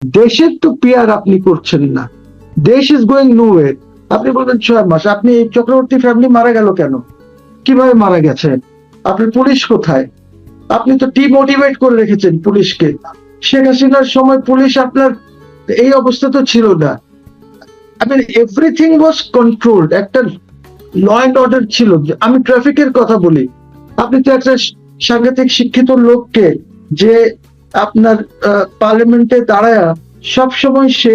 দেশের তো পিয়ার আপনি করছেন না, দেশ ইজ গোয়িং নোওয়্যার। আপনি বলবেন 6 মাস, আপনি চক্রবর্তী ফ্যামিলি মারা গেল কেন, কিভাবে মারা গেছে, আপনার পুলিশ কোথায়? আপনি তো ডিমোটিভেট করে রেখেছেন পুলিশকে। শেখ হাসিনার সময় পুলিশ আপনার এই অবস্থা তো ছিল না। I mean everything was controlled, একটা ল অ্যান্ড অর্ডার ছিল। আমি ট্রাফিকের কথা বলি, আপনি তো একটা সাংঘাতিক শিক্ষিত লোককে যে আপনার পার্লামেন্টে দাঁড়ায় সব সময় সে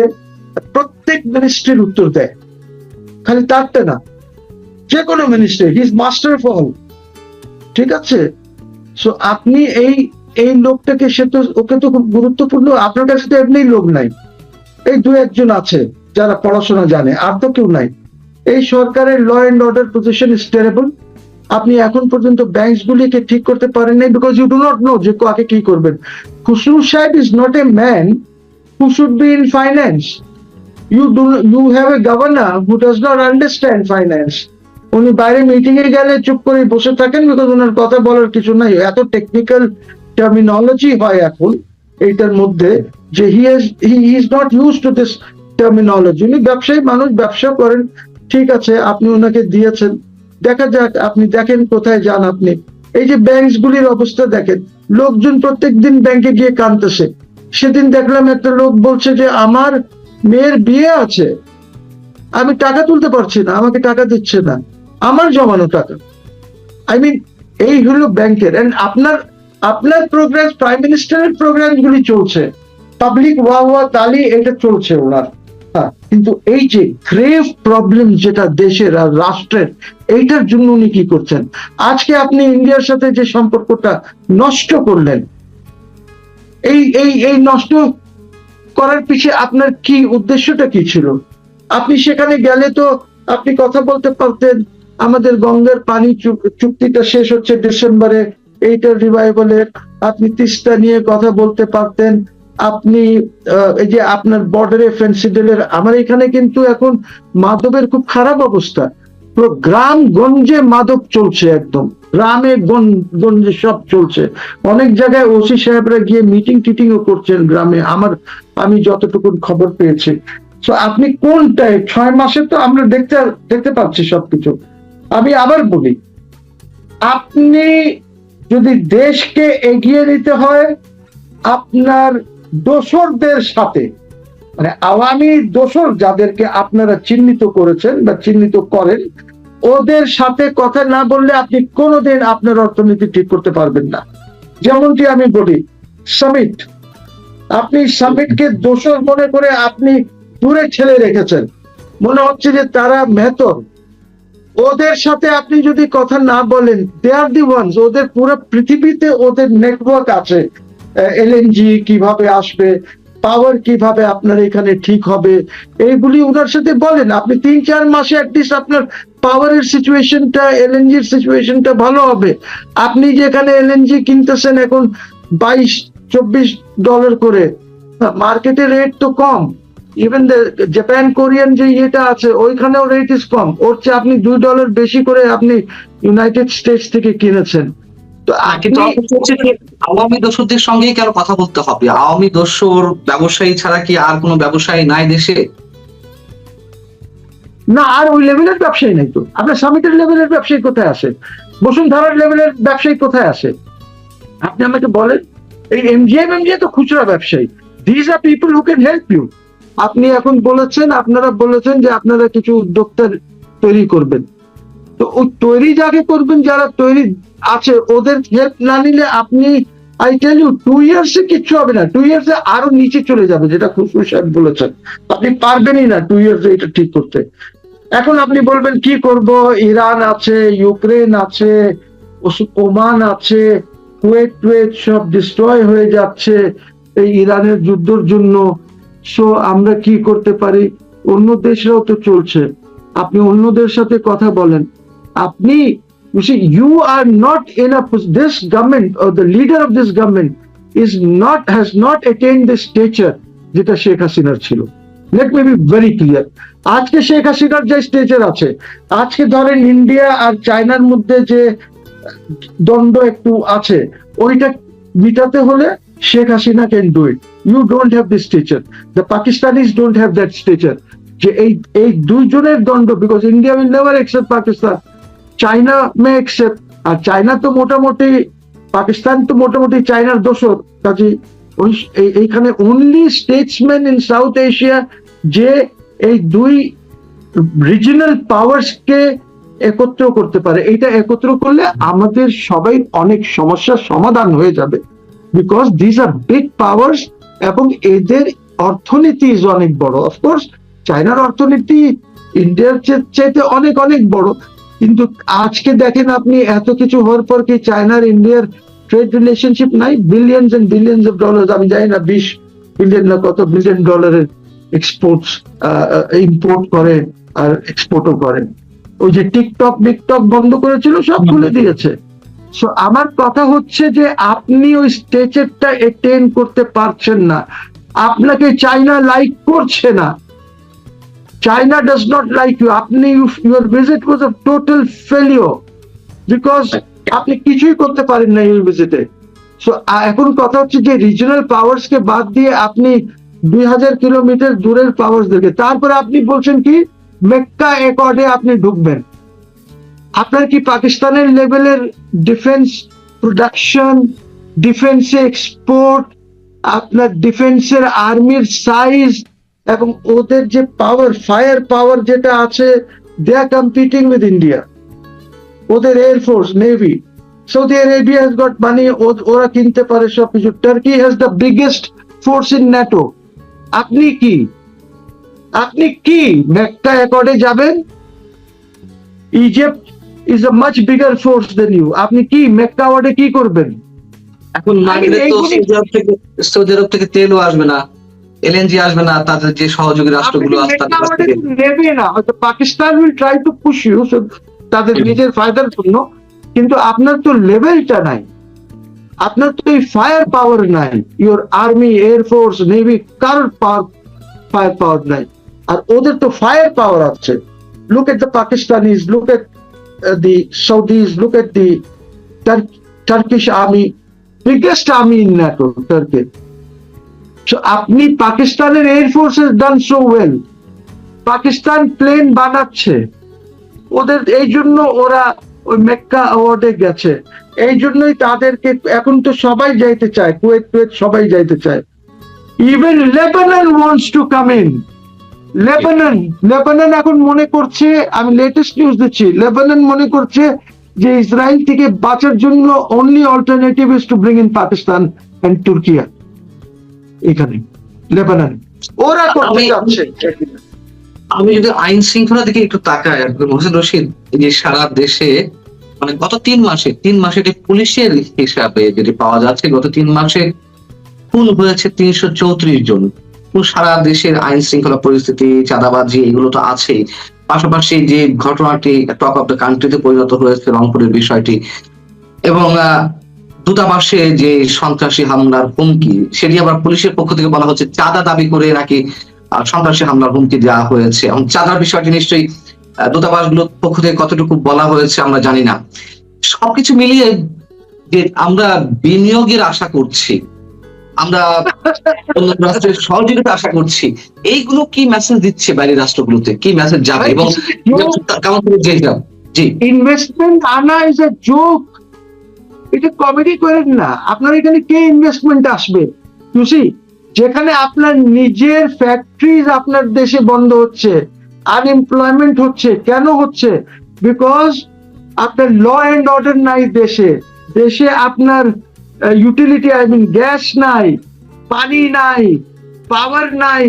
প্রত্যেক মিনিস্ট্রির উত্তর দেয়, খালি তারটা না, যে কোনো ministry, he is master of all. ঠিক আছে, সো আপনি এই এই লোকটাকে, সে তো, ওকে তো খুব গুরুত্বপূর্ণ। আপনার কাছে তো এমনি লোক নাই, এই 2-1 জন আছে যারা পড়াশোনা জানে, আর তো কেউ নাই। এই সরকারের law and order position is terrible. আপনি এখন পর্যন্ত ব্যাংকস গুলিকে ঠিক করতে পারেন নাই, because you do not know যে কাকে কি করবেন। Khusru Saheb is not a man who should be in finance. You have a governor who does not understand finance. উনি বাইরে মিটিং এ গেলে চুপ করে বসে থাকেন, বিকজ ওনার কথা বলার কিছু নাই। এত টেকনিক্যাল টার্মিনোলজি হয় এখন এইটার মধ্যে, যে he is not use to this terminology. উনি ব্যবসায়ী মানুষ, ব্যবসা করেন, ঠিক আছে, আপনি ওনাকে দিয়েছেন, দেখা যাক, আপনি দেখেন কোথায় যান আপনি। এই যে ব্যাংকস গুলির অবস্থা দেখেন, লোকজন প্রত্যেকদিন ব্যাংকে গিয়ে কাঁদতেছে। সেদিন দেখলাম একটা লোক বলছে যে আমার মেয়ের বিয়ে আছে, আমি টাকা তুলতে পারছি না, আমাকে টাকা দিচ্ছে না, আমার জমানো টাকা। আই মিন এই হলো ব্যাংকের। এন্ড আপনার আপনার প্রোগ্রাম, প্রাইম মিনিস্টারের প্রোগ্রাম গুলি চলছে, পাবলিক ওয়া তালি এটা চলছে ওনার। হ্যাঁ, কিন্তু এই যে গ্রেভ প্রবলেম যেটা দেশের আর রাষ্ট্রের, এইটার জন্য উনি কি করছেন? আজকে আপনি ইন্ডিয়ার সাথে যে সম্পর্কটা নষ্ট করলেন, এই এই এই নষ্ট করার পিছিয়ে আপনার কি উদ্দেশ্যটা কি ছিল? আপনি সেখানে গেলে তো আপনি কথা বলতে পারতেন, আমাদের গঙ্গার পানি চুক্তিটা শেষ হচ্ছে ডিসেম্বরে, এইটা রিভাইভালের, আপনি তিস্তা নিয়ে কথা বলতে পারতেন। আপনি এই যে আপনার বর্ডারে ফেন্সিডেলের, আমার এখানে কিন্তু এখন মাদকের খুব খারাপ অবস্থা, পুরো গ্রাম গঞ্জে মাদক চলছে, একদম গ্রামে গঞ্জে সব চলছে। অনেক জায়গায় ওসি সাহেবরা গিয়ে মিটিং টিটিংও করছেন গ্রামে, আমি যতটুকু খবর পেয়েছি। তো আপনি কোনটায় 6 মাসে তো আমরা দেখতে পাচ্ছি সবকিছু। আমি আবার বলি, আপনি যদি দেশকে এগিয়ে নিতে হয়, আপনার দোসরদের সাথে, মানে আওয়ামী দোসর যাদেরকে আপনারা চিহ্নিত করেছেন বা চিহ্নিত করেন, ওদের সাথে কথা না বললে আপনি কোনোদিন আপনার অর্থনীতি ঠিক করতে পারবেন না। যেমনটি আমি বলি, সামিট, আপনি সামিটকে দোষর মনে করে আপনি দূরে ঠেলে রেখেছেন, মনে হচ্ছে যে তারা মেহতর। ওদের সাথে আপনি যদি কথা না বলেন, দে আর দি ওয়ান্স, ওদের পুরো পৃথিবীতে ওদের নেটওয়ার্ক আছে, এলএনজি কিভাবে আসবে, পাওয়ার কিভাবে আপনার এখানে ঠিক হবে, এইগুলি ওনার সাথে বলেন। আপনি 3-4 মাসে অ্যাটলিস্ট আপনার পাওয়ারের সিচুয়েশনটা, এলএনজির সিচুয়েশনটা ভালো হবে। আপনি যেখানে এলএনজি কিনতেছেন এখন $22-24 করে, মার্কেটের রেট তো কম। ইভেন জাপান কোরিয়ান যে ইয়েটা আছে, ওইখানেও রেট ইস কম, ওর চেয়ে আপনি $2 বেশি করে আপনি ইউনাইটেড স্টেটস থেকে কিনেছেন। তো কিন্তু আওয়ামী দোসরদের সঙ্গে কেন কথা বলতে হবে? আওয়ামী দোসর ব্যবসায়ী ছাড়া কি আর কোনো ব্যবসায়ী নাই দেশে? না, আর ওই লেভেলের ব্যবসায়ী নাই তো। আপনার সামিটের লেভেলের ব্যবসায়ী কোথায় আসে? বসুন্ধরার লেভেলের ব্যবসায়ী কোথায় আসে? আপনি আমাকে বলেন। এই এমজিএম তো খুচরা ব্যবসায়ী। This are people who can help you. আপনি এখন বলেছেন, আপনারা বলেছেন যে আপনারা কিছু উদ্যোক্তা তৈরি করবেন। তো ওই তৈরি যাকে করবেন, যারা তৈরি আছে, ওদের হেল্প না নিলে আপনি, আই টেল ইউ, 2 ইয়ার্সে কিচ্ছু হবে না। 2 ইয়ার্সে আরো নিচে চলে যাবে, যেটা খুসরু সাহেব বলেছেন। আপনি পারবেনই না 2 ইয়ার্সে এটা ঠিক করতে। এখন আপনি বলবেন কি করব, ইরান আছে, ইউক্রেন আছে, ওমান আছে, কুয়েত সব ডিস্ট্রয় হয়ে যাচ্ছে এই ইরানের যুদ্ধের জন্য। সো আমরা কি করতে পারি? অন্য দেশরাও তো চলছে, আপনি অন্যদের সাথে কথা বলেন। আপনি, you are not in a, this government or the leader of this government has not attained the stature যেটা শেখ হাসিনার ছিল। Let me be very clear. আজকে শেখ হাসিনার যে স্টেজের আছে, আজকে ধরেন ইন্ডিয়া আর চায়নার মধ্যে যে দ্বন্দ্ব একটু আছে, ওইটা মিটাতে হলে Sheikh Hasina can do it. You don't have this stature. The Pakistanis don't have that stature. যে এই দুইজনের দ্বন্দ্ব, because India will never accept Pakistan, China may accept, আর চাইনা তো মোটামুটি, পাকিস্তান তো মোটামুটি চাইনার দোসর। কাজে এইখানে only statesman in South Asia যে এই দুই রিজিনাল পাওয়ার্স কে একত্র করতে পারে। এটা একত্র করলে আমাদের সবাই অনেক সমস্যার সমাধান হয়ে যাবে, because this are big powers এবং এদের অর্থনীতি ইজ অনেক বড়। অফকোর্স চায়নার অর্থনীতি ইন্ডিয়ার চাইতে অনেক অনেক বড়, কিন্তু আজকে দেখেন আপনি এত কিছু হওয়ার পর কি চায়নার ইন্ডিয়ার ট্রেড রিলেশনশিপ নাই? Billions and billions of dollar, আমি জানি না 20 বিলিয়ন না কত বিলিয়ন ডলারের এক্সপোর্টস ইম্পোর্ট করে আর এক্সপোর্টও করে। ওই যে টিকটক বন্ধ করেছিল, সব খুলে দিয়েছে। সো আমার কথা হচ্ছে যে আপনি ওই স্টেজটা অ্যাটেন করতে পারছেন না, আপনাকে চায়না লাইক করছে না। China does not like you. Your visit was a total failure because আপনি কিছুই করতে পারেন না এই ভিজিটে। সো এখন কথা হচ্ছে যে রিজিনাল পাওয়ার্স কে বাদ দিয়ে আপনি 2000 কিলোমিটার দূরের পাওয়ার্স দেখে তারপরে আপনি বলছেন কি মেক্কা অ্যাকর্ডে আপনি ঢুকবেন। আপনার কি পাকিস্তানের লেভেলের ডিফেন্স প্রোডাকশন, ডিফেন্সে এক্সপোর্ট, আপনার ডিফেন্সের আর্মির সাইজ এবং ওদের যে পাওয়ার, ফায়ার পাওয়ার যেটা আছে, they are competing with India. ওদের air force, navy, Saudi Arabia has got money, ওরা কিনতে পারে সবকিছু। Turkey has the biggest force in NATO. আপনি কি মেক্কা অ্যাকর্ডে যাবেন? Egypt is a much bigger force than you. আপনি কি মেক্কা অ্যাকর্ডে কি করবেন? এখন না গেলে তো সৌদি আরব থেকে তেলও আসবে না, এলএনজি আসবে না, তাদের যে সহযোগী রাষ্ট্রগুলো আছে তাদের কাছ থেকে নেবে না। হয়তো Pakistan will try to push you তাদের নিজের ফায়দার জন্য, কিন্তু আপনার তো লেভেলটা নাই, আপনার তো এই ফায়ার পাওয়ার নাই। ইউর আর্মি, এয়ারফোর্স, নেভি, কারোর ফায়ার পাওয়ার নাই, আর ওদের তো ফায়ার পাওয়ার আছে। Look at the Pakistanis, look at the Saudis, look at the Turkish army, biggest army in NATO, Turkey. So আপনি পাকিস্তানের air force has done so well. Pakistan plane বানাচ্ছে, ওদের এই জন্য ওরা ওই মেক্কা অ্যাওয়ার্ডে গেছে। এই জন্যই তাদেরকে এখন তো সবাই যাইতে চায়, কুয়েত সবাই যাইতে চায়। Even Lebanon wants to come in. Lebanon এখন মনে করছে, আমি লেটেস্ট নিউজ দিচ্ছি, লেবানন মনে করছে যে ইসরায়েল থেকে বাঁচার জন্য only alternative is to bring in Pakistan and Turkiye. এখানে লেবানন ওরা করতে যাচ্ছে। আমি যদি আইন শৃঙ্খলা দিকে একটু তাকাই, মোহসেন রশিদ, যে সারা দেশে মানে গত 3 মাসে পুলিশের হিসাবে যেটি পাওয়া যাচ্ছে, গত 3 মাসে খুন হয়েছে 334 জন। সারা দেশের আইন শৃঙ্খলা পরিস্থিতি, চাঁদাবাজি, এগুলো তো আছেই। পাশাপাশি যে ঘটনাটি টক অফ দ্য কান্ট্রিতে পরিণত হয়েছে রংপুরের বিষয়টি, এবং দূতাবাসে যে সন্ত্রাসী হামলার হুমকি, সেটি আবার পুলিশের পক্ষ থেকে বলা হচ্ছে চাঁদা দাবি করে নাকি সন্ত্রাসী হামলার হুমকি দেওয়া হয়েছে। এবং চাঁদার বিষয়টি নিশ্চয়ই দূতাবাসগুলোর পক্ষ থেকে কতটুকু বলা হয়েছে আমরা জানি না। সবকিছু মিলিয়ে যে আমরা বিনিয়োগের আশা করছি, আমরা অন্য রাষ্ট্রের সহযোগিতা আশা করছি, এইগুলো কি মেসেজ দিচ্ছে বাইরের রাষ্ট্রগুলোতে? কি মেসেজ যাবে? এবং কেমন করে জি ইনভেস্টমেন্ট আনা ইজ এ জোক। এটা কমেডি করেন না। আপনার এখানে কে ইনভেস্টমেন্ট আসবে? খুশি যেখানে আপনার নিজের ফ্যাক্টরিজ আপনার দেশে বন্ধ হচ্ছে, আনএমপ্লয়মেন্ট হচ্ছে। কেন হচ্ছে? বিকজ আপনার ল এন্ড অর্ডার নাই দেশে আপনার ইউটিলিটি, গ্যাস নাই, পানি নাই, পাওয়ার নাই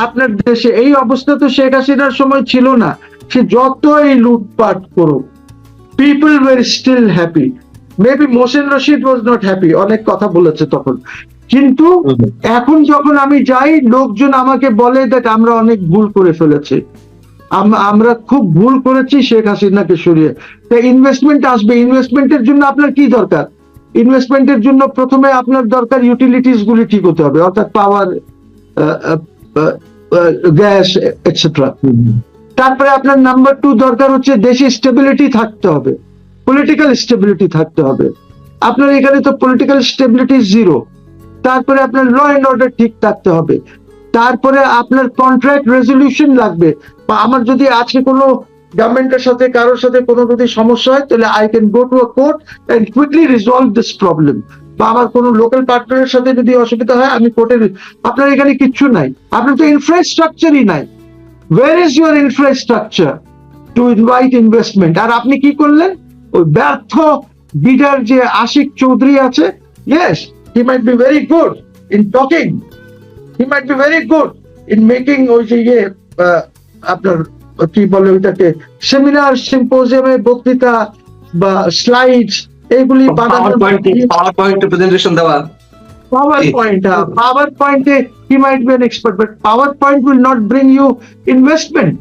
আপনার দেশে। এই অবস্থা তো শেখ হাসিনার সময় ছিল না। সে যতই লুটপাট করুক, people were still happy. Maybe Mohsen Rashid was not happy, অনেক কথা বলেছে তখন, কিন্তু এখন যখন আমি যাই লোকজন আমাকে বলে দেখ আমরা অনেক ভুল করে ফেলেছি, আমরা খুব ভুল করেছি শেখ হাসিনাকে সরিয়ে। ইনভেস্টমেন্ট আসবে। ইনভেস্টমেন্টের জন্য আপনার কি দরকার? ইনভেস্টমেন্টের জন্য প্রথমে আপনার দরকার ইউটিলিটিস গুলি ঠিক হতে হবে, অর্থাৎ পাওয়ার, গ্যাস এটসেট্রা। তারপরে আপনার নাম্বার 2 দরকার হচ্ছে দেশে স্টেবিলিটি থাকতে হবে, পলিটিক্যাল স্টেবিলিটি থাকতে হবে। আপনার এখানে তো পলিটিক্যাল স্টেবিলিটি জিরো। তারপরে আপনার ল এন্ড অর্ডার ঠিক থাকতে হবে, তারপরে আপনার কন্ট্রাক্ট রেজলিউশন লাগবে। বা আমার যদি আজকে কোনো গভর্নমেন্টের সাথে কারোর সাথে কোনো যদি সমস্যা হয়, তাহলে I can go to a court and quickly resolve this problem. বা আমার কোনো লোকাল পার্টনারের সাথে যদি অসুবিধা হয়, আমি কোর্টে। আপনার এখানে কিচ্ছু নাই, আপনার তো ইনফ্রাস্ট্রাকচারই নাই। Where is your infrastructure to invite investment? আর আপনি কি করলেন? ওই ব্যর্থ বিডার যে আশিক চৌধুরী আছে, yes, he might be very good in talking, he might be very good in making ওই যে আপনার কি বলে ওইটাকে সেমিনার সিম্পোজিয়ামে বক্তৃতা বা স্লাইডস এগুলি পাওয়ার পয়েন্ট প্রেজেন্টেশন দেওয়া। PowerPoint he might be an expert, but PowerPoint will not bring you investment.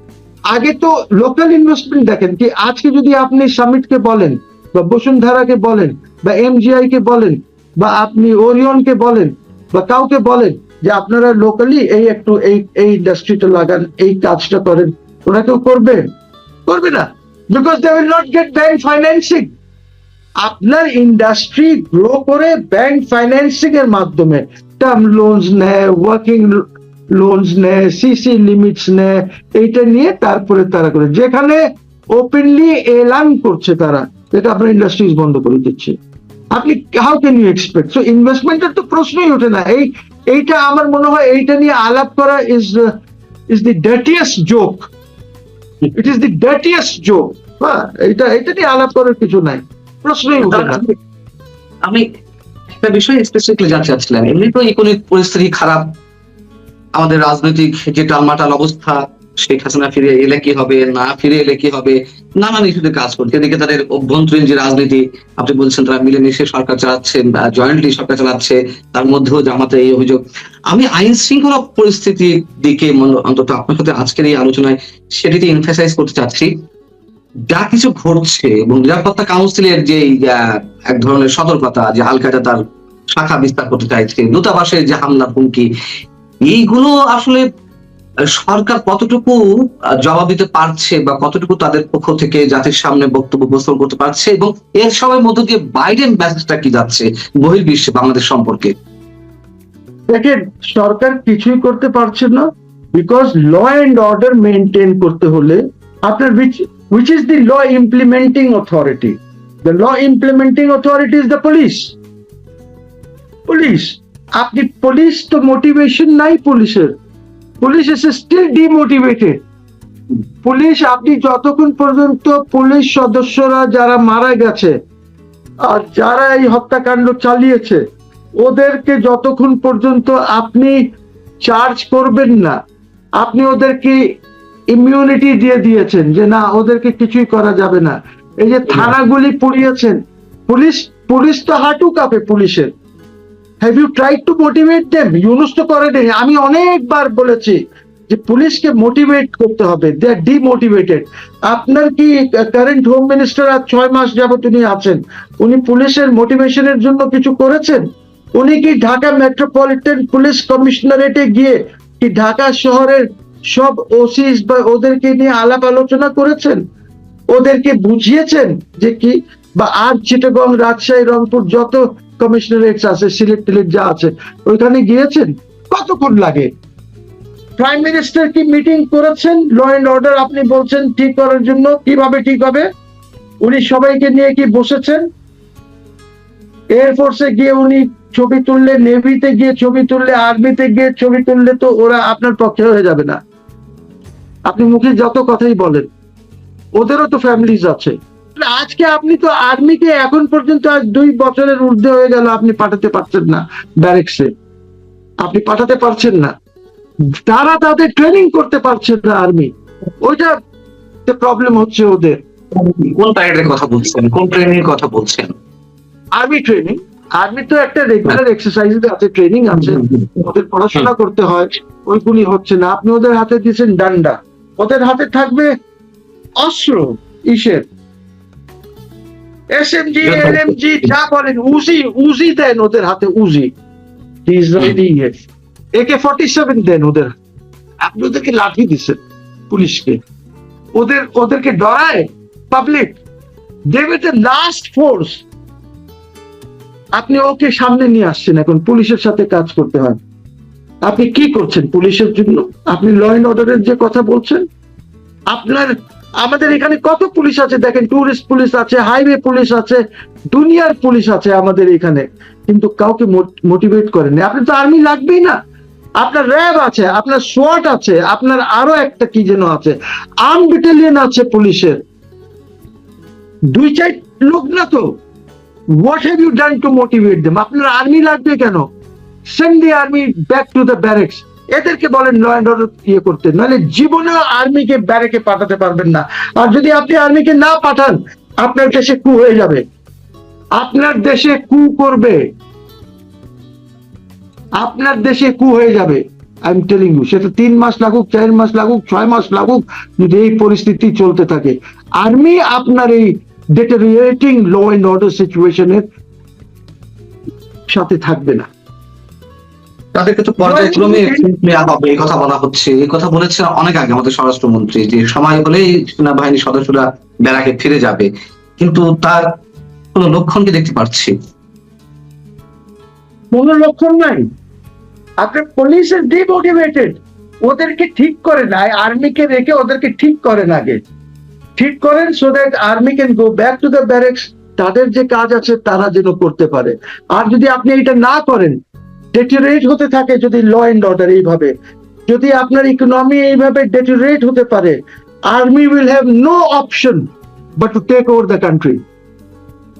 আগে তো লোকাল ইনভেস্টমেন্ট দেখেন। কি আজকে যদি আপনি সামিটকে বলেন বা বসুন্ধরাকে বলেন বা এমজিআই কে বলেন বা আপনি ওরিয়নকে বলেন বা কাউকে বলেন যে আপনারা লোকালি একটু এই ইন্ডাস্ট্রিটা লাগান, এই কাজটা করেন, ওরা কেউ করবে না, because they will not get bank financing. আপনার ইন্ডাস্ট্রি গ্রো করে ব্যাংক ফাইন্যান্সিং এর মাধ্যমে টার্ম লোনস নেয়, ওয়ার্কিং লোনস নেয়, সিসি লিমিটস নেয়, এইটা নিয়ে তারপরে তারা করে, যেখানে ওপেনলি এলান করছে তারা এটা আপনার ইন্ডাস্ট্রিজ বন্ধ করে দিচ্ছে। আপনি how can you expect? So ইনভেস্টমেন্টের তো প্রশ্নই ওঠে না। এইটা আমার মনে হয় এইটা নিয়ে আলাপ করা is the ডার্টিয়েস্ট joke. It is the ডার্টিয়েস্ট joke. হ্যাঁ, এটা নিয়ে আলাপ করার কিছু নাই, প্রশ্নই ওঠে না। আমি একটা বিষয় স্পেসিফিকলি জানতে চাচ্ছিলাম, এমনি তো ইকোনমিক পরিস্থিতি খারাপ, আমাদের রাজনৈতিক যে টালমাটাল অবস্থা, শেখ হাসিনা ফিরে এলে কি হবে, না ফিরে এলে কি হবে, নানান ইস্যুতে কাজ করছে। এদিকে তাদের অভ্যন্তরীণ যে রাজনীতি, আপনি বলছেন তারা মিলেমিশে সরকার চালাচ্ছে, জয়েন্টলি সরকার চালাচ্ছে, তার মধ্যেও জামাতের এই অভিযোগ। আমি আইন শৃঙ্খলা পরিস্থিতির দিকে অন্তত আপনার সাথে আজকের এই আলোচনায় সেটিতে এমফাসাইজ করতে চাচ্ছি। যা কিছু ঘটছে এবং নিরাপত্তা কাউন্সিলের যে এক ধরনের সতর্কতা, যে আল কায়দা তার শাখা বিস্তার করতে চাইছে, দূতাবাসের যে হামলার হুমকি, এইগুলো আসলে সরকার কতটুকু জবাব দিতে পারছে বা কতটুকু তাদের পক্ষ থেকে জাতির সামনে বক্তব্য উপস্থাপন করতে পারছে, এবং এর সবার মধ্য দিয়ে বাইডেন মেসেজটা কি যাচ্ছে বহির্বিশ্বে বাংলাদেশ সম্পর্কে? দেখেন, সরকার কিছুই করতে পারছে না, because law and order maintain করতে হলে আপনার which is the law implementing authority? The law implementing authority is the police. আপনি পুলিশ তো মোটিভেশন নাই পুলিশের, police is still demotivated. Police, আপনি যতক্ষণ পর্যন্ত পুলিশ সদস্যরা যারা মারা গেছে আর যারা এই হত্যাকাণ্ড চালিয়েছে ওদেরকে যতক্ষণ পর্যন্ত আপনি চার্জ করবেন না, আপনি ওদেরকে ইমিউনিটি দিয়ে দিয়েছেন যে না ওদেরকে কিছুই করা যাবে না। এই যে থানাগুলি পুড়িয়েছেন, পুলিশ তো হাঁটু কাঁপে পুলিশের। Have you tried to motivate them? Yunus তো করেনি। আমি অনেকবার বলেছি যে পুলিশকে মোটিভেট করতে হবে, দে আর ডিমোটিভেটেড। আপনার কি কারেন্ট হোম মিনিস্টার আর 6 মাস যাবত উনি আছেন, উনি পুলিশের মোটিভেশনের জন্য কিছু করেছেন? উনি কি ঢাকা মেট্রোপলিটন পুলিশ কমিশনারেটে গিয়ে কি ঢাকা শহরের সব ওসিস বা ওদেরকে নিয়ে আলাপ আলোচনা করেছেন? ওদেরকে বুঝিয়েছেন যে কি? বা আর চিটাগং, রাজশাহী, রংপুর যত কমিশনারেটস আছে, সিলেট টিলেট যা আছে, ওইখানে গিয়েছেন? কতক্ষণ লাগে? প্রাইম মিনিস্টার কি মিটিং করেছেন ল এন্ড অর্ডার আপনি বলছেন ঠিক করার জন্য? কিভাবে ঠিক হবে? উনি সবাইকে নিয়ে কি বসেছেন? এয়ারফোর্সে গিয়ে উনি ছবি তুললে, নেভিতে গিয়ে ছবি তুললে, আর্মিতে গিয়ে ছবি তুললে তো ওরা আপনার পক্ষে হয়ে যাবে না। আপনি মুখে যত কথাই বলেন, ওদেরও তো ফ্যামিলিজ আছে। আজকে আপনি তো আর্মিকে এখন পর্যন্ত আজ 2 বছরের ঊর্ধ্বে হয়ে গেল আপনি পাঠাতে পারছেন না ব্যারেকসে, আপনি পাঠাতে পারছেন না। তারা তাদের ট্রেনিং করতে পারছে না আর্মি, ওইটা প্রবলেম হচ্ছে ওদের। কোন প্যারেডের কথা বলছেন, কোন ট্রেনিং এর কথা বলছেন? Army training. আর্মি তো একটা রেগুলার এক্সারসাইজ আছে, ট্রেনিং আছে, ওদের পড়াশোনা করতে হয়, ওইগুলি হচ্ছে না। আপনি ওদের হাতে দিয়েছেন ডান্ডা, ওদের হাতে থাকবে অস্ত্র, ইসের এসএমজি, এলএমজি যা বলেন, উজি দেন ওদের হাতে, উজি ইসরায়েলি AK-47 দেন ওদের। আপনি ওদেরকে লাঠি দিচ্ছেন পুলিশকে, ওদেরকে ডরায় public. They were the last force. আপনি ওকে সামনে নিয়ে আসছেন, এখন পুলিশের সাথে কাজ করতে হয়। আপনি কি করছেন পুলিশের জন্য? আপনি ল এন্ড অর্ডারের যে কথা বলছেন, আপনার আমাদের এখানে কত পুলিশ আছে দেখেন, টুরিস্ট পুলিশ আছে, হাইওয়ে পুলিশ আছে, দুনিয়ার পুলিশ আছে আমাদের এখানে, কিন্তু কাউকে মোটিভেট করেন না। আপনি তো আর্মি লাগবেই না, আপনার র্যাব আছে, আপনার সোয়াট আছে, আপনার আরো একটা কি যেন আছে, আর্ম ব্যাটালিয়ন আছে পুলিশের, 2-4 লোক না তো। What have you done to motivate them? আপনার আর্মি লাগবে কেন? Send the army back to the barracks. এদেরকে বলেন ল এন্ড অর্ডার ইয়ে করতে, নাহলে জীবনেও আর্মিকে ব্যারেকে পাঠাতে পারবেন না। আর যদি আপনি আর্মিকে না পাঠান, আপনার দেশে কু হয়ে যাবে, আপনার দেশে কু করবে, আপনার দেশে কু হয়ে যাবে। আই এম টেলিং ইউ, সেটা 3 মাস লাগুক, 4 মাস লাগুক, 6 মাস লাগুক, যদি এই পরিস্থিতি চলতে থাকে, আর্মি আপনার এই ডিটেরিয়েটিং ল এন্ড অর্ডার সিচুয়েশনের সাথে থাকবে না। তাদেরকে তো পর্যায়ক্রমে নেওয়া হবে, এই কথা বলা হচ্ছে। এই কথা বলেছেন অনেক আগে আমাদের স্বরাষ্ট্রমন্ত্রী, যে সময় হলেই সেনাবাহিনীর সদস্যরা ব্যারাকে ফিরে যাবে, কিন্তু তার কোনো লক্ষণ কি দেখতে পাচ্ছি? কোনো লক্ষণ নাই। আপনার পুলিশ ইজ ডিমোটিভেটেড, ওদেরকে ঠিক করেন, আর্মিকে রেখে ওদেরকে ঠিক করেন, আগে ঠিক করেন, so that army can go back to the barracks, তাদের যে কাজ আছে তারা যেন করতে পারে। আর যদি আপনি এটা না করেন, ডেটেরিয়েট হতে থাকে যদি ল এন্ড অর্ডার এইভাবে, যদি আপনার ইকোনমি এইভাবে ডেটেরিয়েট হতে পারে, army will have no option but to take over the country.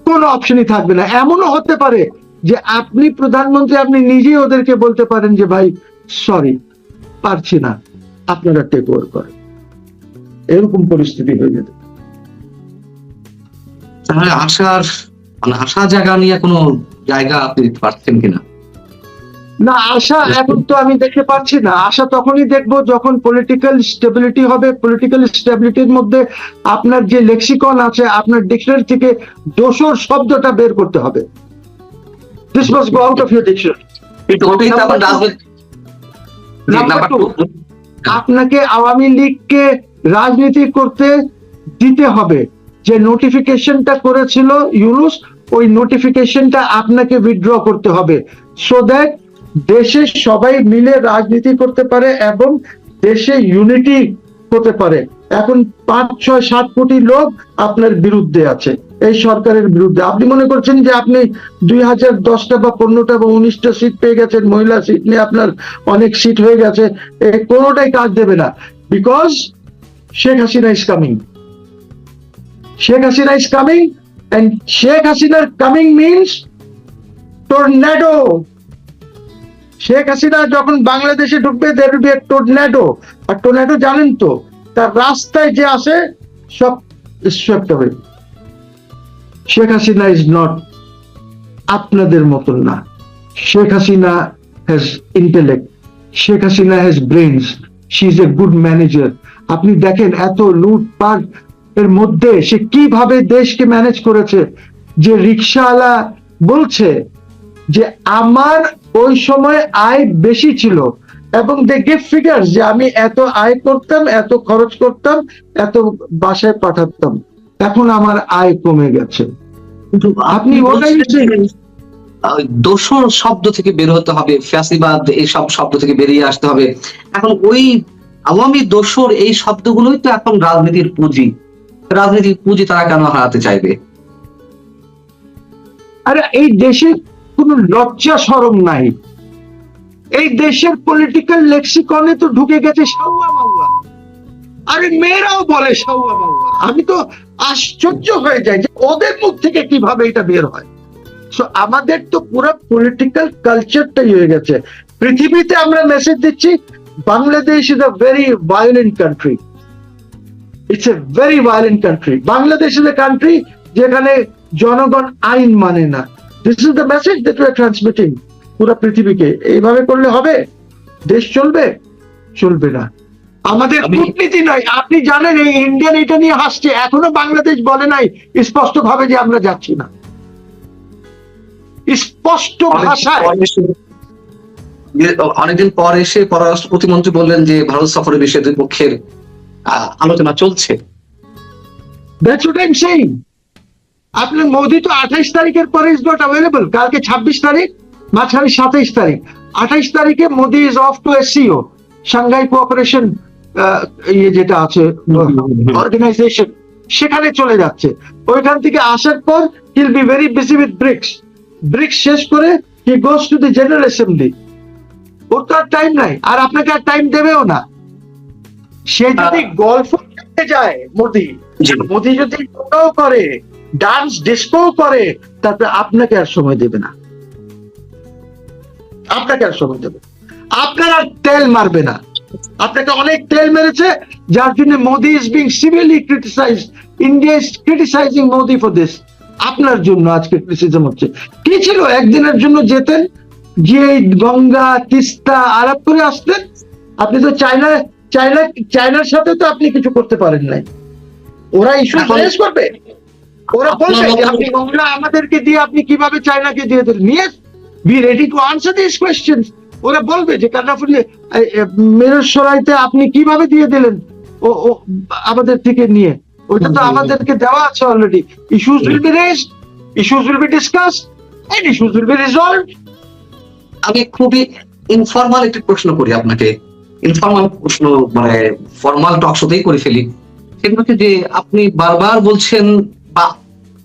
কোনো অপশনই থাকবে না। এমনও হতে পারে যে আপনি প্রধানমন্ত্রী, আপনি নিজেই ওদেরকে বলতে পারেন যে ভাই সরি, পারছি না, আপনারা টেক ওভার করেন। এরকম পরিস্থিতি হয়ে যেতে। তাহলে আশা জায়গা নিয়ে কোনো জায়গা আপনি দিতে পারছেন কিনা? না, আশা এখন তো আমি দেখতে পাচ্ছি না। আশা তখনই দেখবো যখন পলিটিক্যাল স্টেবিলিটি হবে। পলিটিক্যাল স্টেবিলিটির মধ্যে আপনার যে লেক্সিকন আছে, আপনার ডিকশনারি থেকে দোষর শব্দটা বের করতে হবে। This must go out of your dictionary. কিন্তু ওটাই তো আবার রাজনীতি। Number two, আপনাকে আওয়ামী লীগকে রাজনীতি করতে দিতে হবে। যে নোটিফিকেশনটা করেছিল ইউনূস, ওই নোটিফিকেশনটা আপনাকে উইথড্র করতে হবে, সো দ্যাট দেশে সবাই মিলে রাজনীতি করতে পারে এবং দেশে ইউনিটি হতে পারে। এখন 5, 6, 7 কোটি লোক আপনার বিরুদ্ধে আছে, এই সরকারের বিরুদ্ধে। আপনি মনে করছেন যে আপনি 2010টা বা 15টা বা 19টা সিট পেয়ে গেছেন, মহিলা সিট নিয়ে আপনার অনেক সিট হয়ে গেছে, কোনোটাই কাজ দেবে না। Because Sheikh Hasina is coming, Sheikh Hasina is coming, and Sheikh হাসিনার coming means tornado. Sheikh Hasina যখন বাংলাদেশে ঢুকবে, there will be a tornado। আর টর্নেডো জানেন তো, তার রাস্তায় যে আসে সব swept away। Sheikh Hasina is not আপনাদের মতন না। Sheikh Hasina has intellect, Sheikh Hasina has brains, she is a good manager. আপনি দেখেন এত লুটপাট এর মধ্যে সে কিভাবে দেশকে ম্যানেজ করেছে। যে রিকশাওয়ালা বলছে যে আমার ওই সময় আয় বেশি ছিল, এবং দে গিভ ফিগার যে আমি এত আয় করতাম, এত খরচ করতাম, এত বাসায় পাঠাতাম, এখন আমার আয় কমে গেছে। কিন্তু আপনি ওটাই দোষর শব্দ থেকে বের হতে হবে, ফ্যাসিবাদ এইসব শব্দ থেকে বেরিয়ে আসতে হবে। এখন ওই আওয়ামী দোষর এই শব্দগুলোই তো এখন রাজনীতির পুঁজি। রাজনীতির পুঁজি তারা কেন হারাতে চাইবে? আরে এই দেশে কোনো লজ্জা শরম নাই। এই দেশের পলিটিক্যাল লেক্সিকনে তো ঢুকে গেছে সাউয়া মাউয়া। আরে মেয়েরাও বলে সাউয়া মাউয়া। আমি তো আশ্চর্য হয়ে যাই যে ওদের মুখ থেকে কিভাবে এটা বের হয়। সো আমাদের তো পুরো পলিটিক্যাল কালচারটাই হয়ে গেছে। পৃথিবীতে আমরা মেসেজ দিচ্ছি Bangladesh is a very violent country, it's a very violent country. Bangladesh is a country যেখানে জনগণ আইন মানে না। This is the message that we are transmitting পুরো পৃথিবীকে। এইভাবে করলে হবে? দেশ চলবে? চলবে না। আমাদের কূটনীতি নয়। আপনি জানেন এই ইন্ডিয়ান এটা নিয়ে হাসছে, এখনো বাংলাদেশ বলে নাই স্পষ্ট ভাবে যে আমরা যাচ্ছি না। স্পষ্ট ভাষায় অনেকদিন পর এসে পররাষ্ট্র প্রতিমন্ত্রী বললেন যে ভারত সফরের বিষয়ে দুই পক্ষের আলোচনা চলছে। That's what I'm saying. আপনার মোদি তো 28 তারিখের পরে ইজ নট অ্যাভেলেবল, কালকে 26 তারিখ, মাঝখানে 27 তারিখ, 28 তারিখে Modi is off to SCO, Shanghai cooperation ইয়ে যেটা আছে অর্গানাইজেশন, সেখানে চলে যাচ্ছে। ওইখান থেকে আসার পর he'll be very busy with BRICS, BRICS শেষ করে he goes to the general assembly. ওর তো আর টাইম নাই, আর আপনাকে আর টাইম দেবেও না। সে যদি গল্প করতে যায় মোদি, মোদি যদি ওটাও করে, ডান্স ডিস্কো করে, তারপরে আপনাকে আর সময় দেবে না, আপনাকে আর সময় দেবে, আপনার আর তেল মারবে না। আপনাকে অনেক তেল মেরেছে, যার জন্য Modi is being severely criticised, India is criticising Modi for this. আপনার জন্য আজকে ক্রিটিসিজম হচ্ছে। কি ছিল, একদিনের জন্য যেতেন, গিয়ে গঙ্গা তিস্তা আলাপ করে আসতেন। আপনি তো চায়নার সাথে তো আপনি কিছু করতে পারেন নাই। ওরা ইস্যু রেজ করবে, ওরা বলবে যে আপনি গঙ্গা আমাদেরকে দিয়ে আপনি কিভাবে চায়নাকে দিয়ে দিলেন। Yes, be ready to answer this question. ওরা বলবে যে কাটাফুলি মেরসরাইতে আপনি কিভাবে দিয়ে দিলেন ও আমাদের থেকে নিয়ে, ওইটা তো আমাদেরকে দেওয়া আছে already. Issues will be raised, issues will be discussed and issues will be resolved. আমি খুবই ইনফর্মাল একটি প্রশ্ন করি আপনাকে, ইনফর্মাল প্রশ্ন, মানে ফর্মাল টক শোতেই করে ফেলি। সেটা হচ্ছে যে আপনি বারবার বলছেন, বা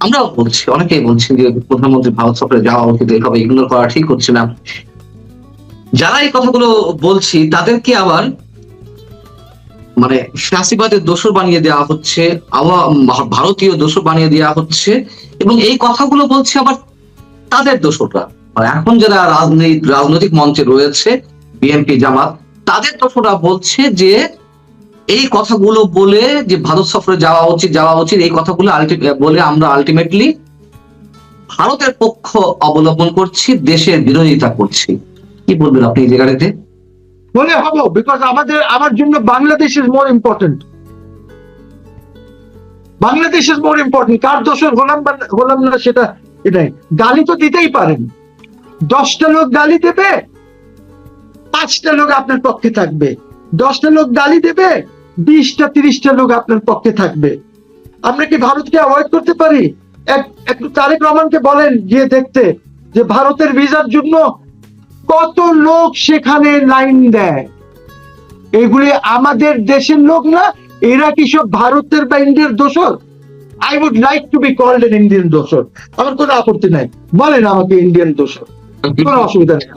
আমরাও বলছি, অনেকেই বলছেন যে প্রধানমন্ত্রী ভারত সফরে যাওয়া উচিত, এইভাবে ইগনোর করা ঠিক হচ্ছে না। যারা এই কথাগুলো বলছি তাদেরকে আবার মানে ফ্যাসিবাদের দোষর বানিয়ে দেওয়া হচ্ছে, ভারতীয় দোষর বানিয়ে দেওয়া হচ্ছে, এবং এই কথাগুলো বলছে আবার তাদের দোষররা, মানে এখন যারা রাজনৈতিক মঞ্চে রয়েছে, বিএনপি জামাত, তাদের দোষররা বলছে যে এই কথাগুলো বলে যে ভারত সফরে যাওয়া উচিত, এই কথাগুলো বলে আমরা আলটিমেটলি ভারতের পক্ষ অবলম্বন করছি, দেশের বিরোধিতা করছি। কি বলবেন আপনি এই জায়গাটাতে? বলে হবো, বিকজ আমার জন্য Bangladesh is more important. Bangladesh is more important. কার দোষর হলাম না সেটা এটাই। গালি তো দিতেই পারেন, 10টা লোক গালি দেবে, 5টা লোক আপনার পক্ষে থাকবে। 10টা লোক গালি দেবে, 20টা 30টা লোক আপনার পক্ষে থাকবে। আমরা কি ভারতকে অ্যাভয়েড করতে পারি? একটু তারেক রহমানকে বলেন গিয়ে দেখতে যে ভারতের ভিসার জন্য কত লোক সেখানে লাইন দেয়। এগুলি আমাদের দেশের লোক না, এরা কি সব ভারতের বা ইন্ডিয়ার দোষর? I would like to be called an Indian দোষর। আমার কোনো আপত্তি নাই, বলেন আমাকে ইন্ডিয়ান দোষর, কোনো অসুবিধা নেই।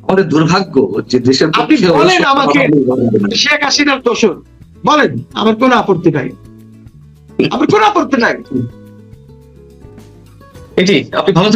আমাদের দুর্ভাগ্য যে দেশের আপনি বলেন আমাকে শেখ হাসিনার দোষর, বলেন, আমার কোনো আপত্তি নাই, আমার কোনো আপত্তি নাই। এটি আপনি ভালো